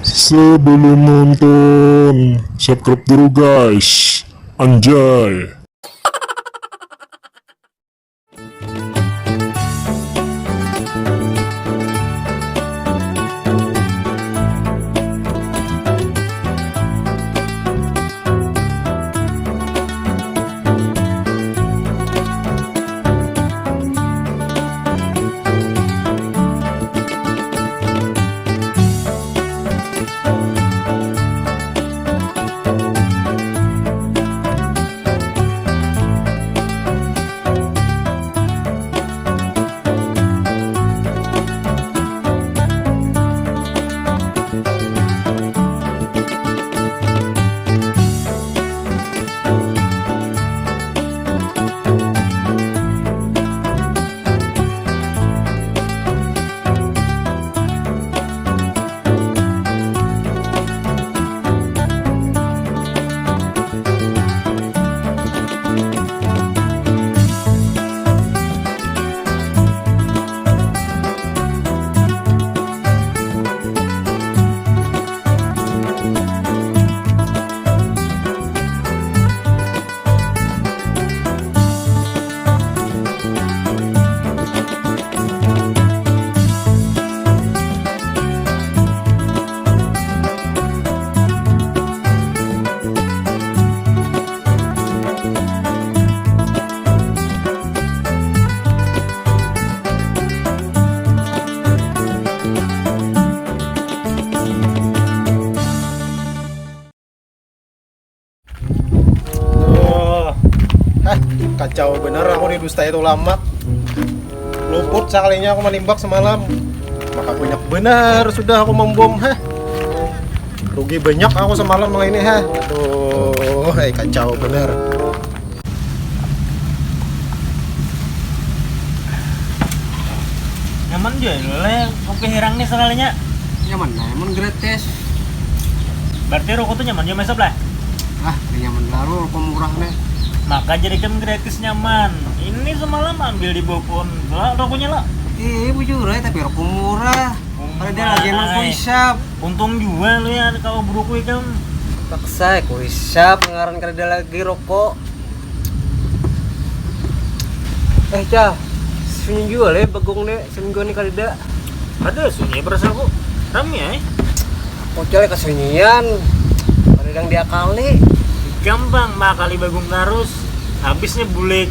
Sebelum nonton, subscribe dulu guys. Anjay. Kacau bener aku di dusta itu lama. Luput sekalinya aku menembak semalam. Maka banyak benar sudah aku membom. Rugi banyak aku semalam malah ini. Aduh, kacau bener. Nyaman juga le, kopi herang nih sekalinya. Nyaman gratis. Berarti rokok tuh nyaman juga mesop lah. Nyaman baru rokok murah nih. Maka jadikan gratis nyaman. Ini semalam ambil di bopon. Lah rokoknya lah. Bujur tapi rokok murah. Ada dia lagi emang kuisap. Untung juga lu ya kalau buruk kan. Paksa kuisap ngaran kada lagi rokok. Cah. Sunyi juga le bagong nih seminggu nih kada. Ada sunyi berasa kok. Rame ya. Kocok kesunyian. Kadang dia kali. Gampang kali bagong terus. Habisnya bulik.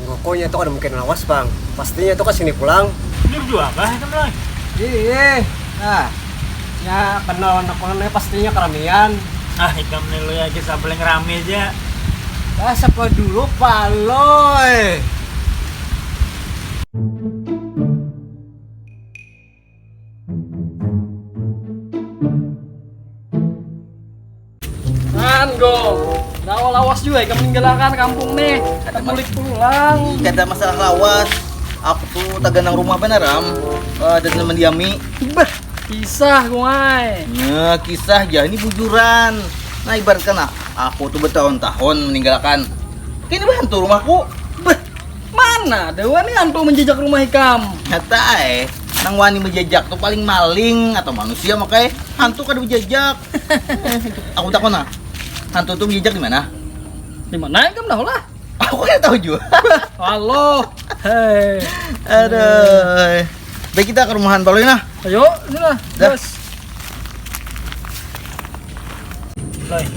Rokoknya tuh ada mungkin lawas bang. Pastinya tuh kesini pulang. Ini juga kah kan lah. Iya. Nah, ya kenal anak-anaknya pastinya keramaian. Ikam nih lu ya kisah paling rame aja. Siapa dulu paloy. Lawas juga ya meninggalkan kampung nih. Kita balik pulang. Gak ada masalah lawas. Aku tuh taganang rumah beneram dan teman diami. Bah, kisah gue. Nah, kisah aja ini bujuran. Nah, ibaratkan aku tuh bertahun-tahun meninggalkan. Kini hantu rumahku. Bah, mana ada wani hantu menjejak rumah ikam? Nyata nang wani menjejak tuh paling maling atau manusia makanya hantu kada menjejak. Aku takut hantu tuh menjejak di mana? Di mana ikam dah lah? Aku kan tahu juga. Halo. Hei. Aduh. Baik kita ke rumahan Baloy nah. Ayo, ini lah. Gas. Loy.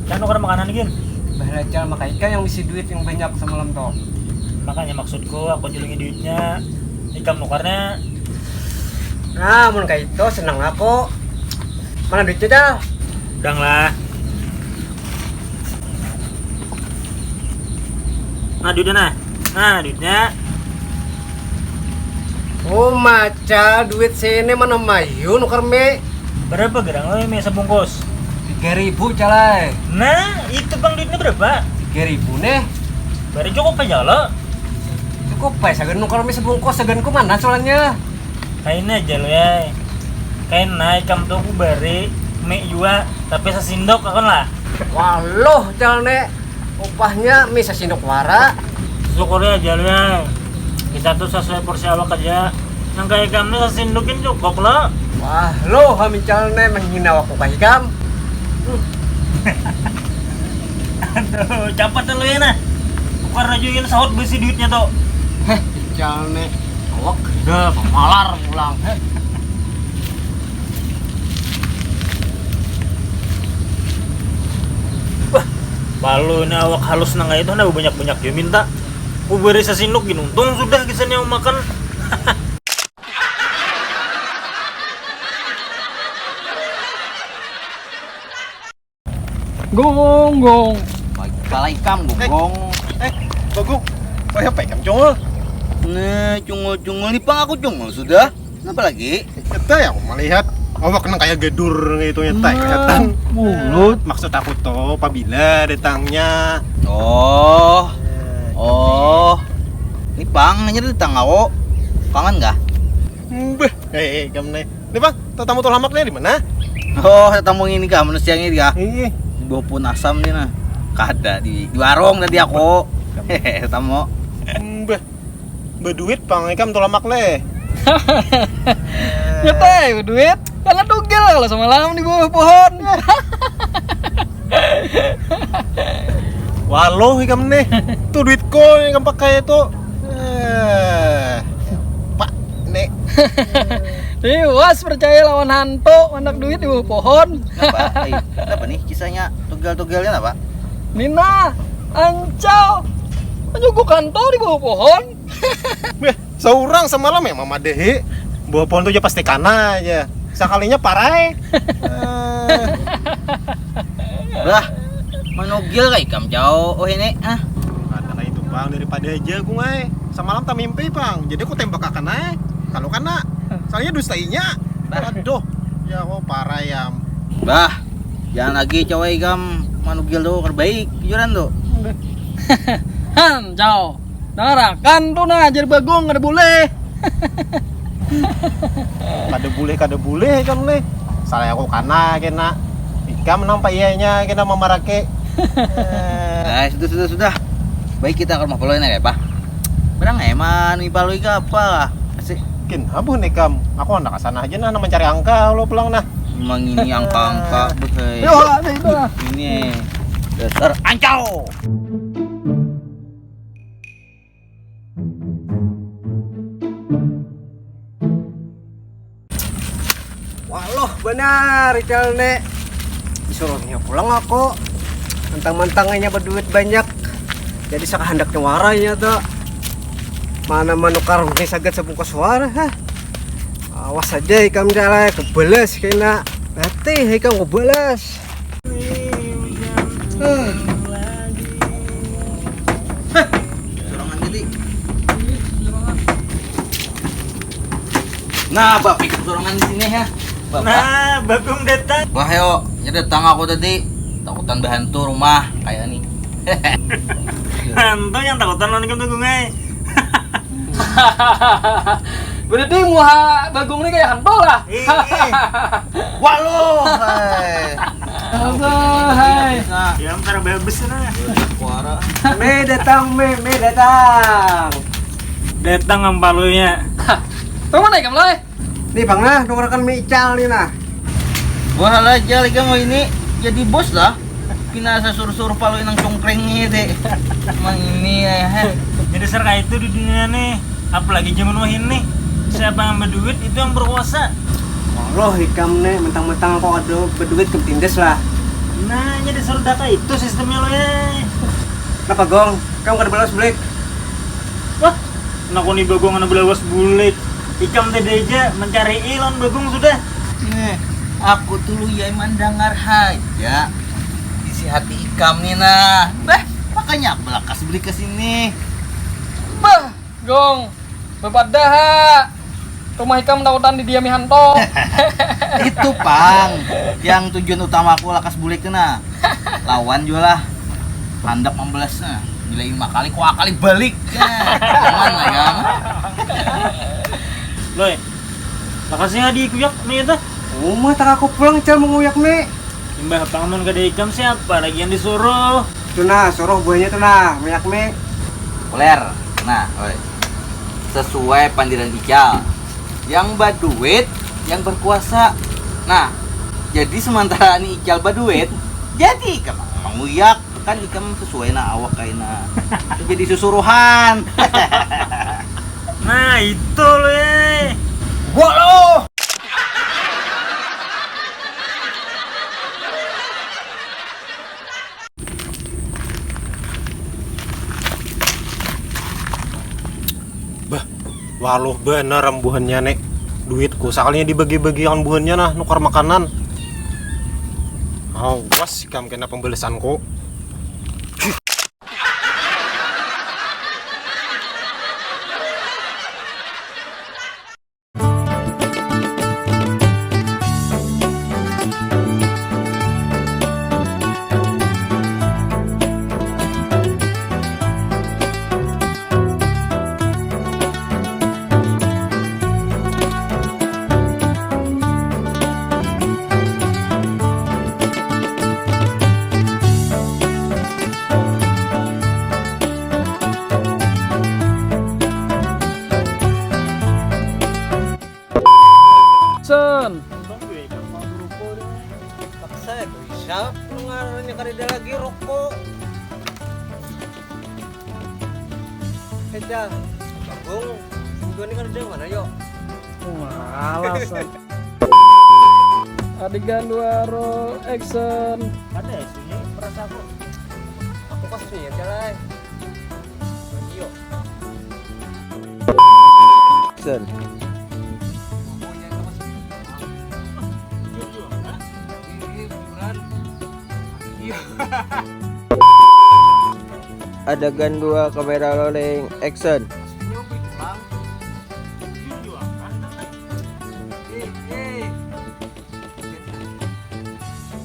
Jangan nuker makanan gin. Belajar makan ikan yang misi duit yang banyak semalam toh. Makanya maksudku aku julingi duitnya. Ikam nukarnya. Nah, mun kayak itu senang aku. Mana duitnya dah? Udang lah. Duitnya. Oh, maca duit sini mana mayu nukar me. Berapa gerang lo yang sebungkus? 3.000 calai. Nah, itu bang duitnya berapa? 3.000 nih. Baru cukup aja lo. Cukup pa sagan nukar me sebungkus sagan ku mana soalnya. Kain aja lo ya. Kain naik kamu tuh aku bari me juga tapi sesindok kan lah. Waloh calne. Upahnya mie sasindok wara. Syukurnya aja ya. Kita tuh sesuai porsi awak aja. Yang kayak kamu sesindokin cukup lo. Wah, lo hamicalnya menghina aku kah Hikam? Aduh, cepat lu ya nah. Tukar aja yang sahut besi duitnya tuh. Hamicalnya awak gede pemalar pulang. Palu ini awak halus nang itu nah banyak-banyak dia minta. Ku beri sasinduk gini untung sudah kisan yang makan. Gong. Kepala ikam gonggong. Bagong. Oh ya, Pak Ikam Cungul. Nah, cungul-cungul nih pang aku cungul sudah. Kenapa lagi? Kita ya aku melihat awak kena kayak gedur gitu nyetai kelihatan. Mulut. Maksud aku tuh apabila datangnya. Oh. Ini pang hanya datang aku. Kangen nggak? Beh, kamu nih. Nih Bang, tamu tuh lamaknya di mana? Oh, tamu ini kah manusia ini kah? Iya. Di bawah pun asam nih nah. Kada di warung tadi aku. Hehehe, tamu. Beh, berduit Bang Ikam tuh lamak le. Nyetai duit. Karena tugel kalau semalam di bawah pohon. Walau Ikam nih, tuh duitku yang kamu pakai itu. Pak, nek. Was percaya lawan hantu, anak duit di bawah pohon. Kenapa nih kisahnya tugel-tugelnya apa? Nina, ancau. Nyuguk hantu di bawah pohon. Beh, seorang semalam ya Mama Dehi. Bawa pohon tuh aja pasti kana aja. Sekalinya parai. Lah, manugil kah ikam jauh. Oh ini Karena itu Bang daripada aja gue ngai. Semalam tak mimpi Bang. Jadi aku tembak akan naik. Kalau kana, soalnya dustainya. Aduh, ya kok parah ya. Bah, jangan lagi cowok ikam manugil tuh terbaik, jujuran tuh. Ancau. Narakan tuh nah jadi bagong ada boleh. Kada boleh kan nih. Salah aku kana kena. Ikam nampak iyanya kena memarake. Nah, sudah. Baik kita ke rumah Paloy ya, Pak. Berang eman nih Paloy ka apa? Asik. Kin, abun Ikam. Aku anak sana aja nah mencari angka lo pulang nah. Memang ini angka-angka bekai. Yo, ada itu. Ini dasar ancau. Walah benar Calne. Disuruhnya pulang aku. Mentang-mentangnya berduit banyak. Jadi sakahandaknya waranya tuh. Mana manukar ini sagad sebungkus suara ha. Awas aja ikam jalan kebelas kena. Hati ikam kebelas. Sorangan jadi. Nah, Bapak ikut sorangan di sini ya. Bapak. Nah, Bagong datang. Wah, yo, ya datang aku tadi. Takutan berhantu rumah kayak nih. Hantu yang takutan lo nih tuh gue. Berarti muha bagong ini kayak hantu lah. Waduh, hai. Hai. Nah, Ya, ntar babes nah. suara. Me datang. Datang ang palunya. Tunggu naik kamu lah. Nih Bang nah, dengarkan mie ical nih nah. Wah lah aja lagi mau ini jadi bos lah. Pinasa suruh-suruh Paloy nang congkrengnya deh. Emang ini ya. Jadi serka itu di dunia nih. Apalagi zaman wah ini. Siapa yang berduit itu yang berkuasa. Loh ikam nih mentang-mentang kok ada berduit ketindes lah. Nah, jadi suruh data itu sistemnya lo ya. Kenapa Gong? Kamu kada balas balik? Wah, naku nih Bagong anak belawas bulik. Ikam tadi aja mencari ilon Bagong sudah. Nih, aku tuh ya mandangar aja. Isi hati ikam nih nah. Bah, makanya aku belakas beli ke sini. Bah, Gong. Bapak dah. Rumah ikam takutan didiami hantu. Itu pang yang tujuan utama aku lakas bulik kena lawan juga lah handap 16 nah bilain 5 kali kok kali balik jangan lah ya Loh, makasih hadiah kuyak nih itu. Umah tak aku pulang cal menguyak nih. Imbah pangamun kada ikam siapa lagi yang disuruh. Tuh nah, suruh buahnya tuh nah, minyak mie. Ler nah oi. Sesuai pandiran Ical yang berduit yang berkuasa. Nah, jadi sementara ini Ical baduit, jadi ikam menguyak kan ikam sesuai na awak kaina. Jadi susuruhan. Nah itu loh ya. Gua lo. Bah, waluh bener rembuhannya nek. Duitku sakalinya dibagi-bagikan buhannya nah nukar makanan. Awas ikam kena pembalasanku. Sen. Paksa ko isa. Nung niya kanila lagi rokok. Kaya, bagong. Gani kanila mana yo? Alasan. Adegan 2 roll action. Ada ya sunyi perasa aku. Aku kasih ya jalan. Yo. Sen. Adegan 2 kamera rolling action.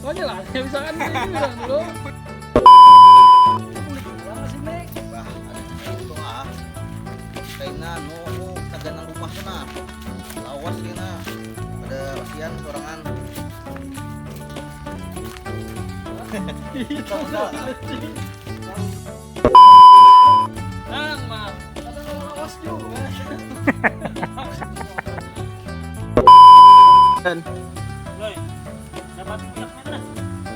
Oh, jelas. Ya bisa kan bilang dulu. Bah, ada itu ah. Kaina no taganang rumah na. Lawas kena. Ada pasian sorangan. Nang, Mas. Ada lawas juga. Sen. Loy, dapat minyak mana?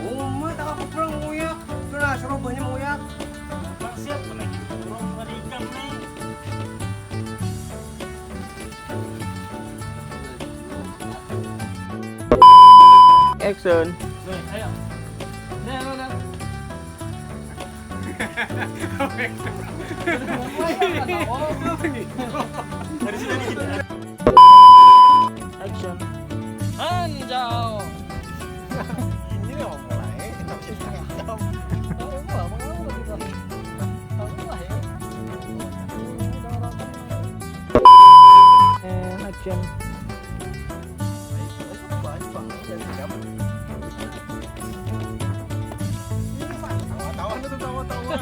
Umay, taka ko pulang nguyak. Ito na, suruh banyak nguyak. Bang siap lagi burung ada ikan nih. Action. Loy, ayo. Nah, nah. Action. Anjau. Ini nih mau mulai. Action. Tawa-tawa.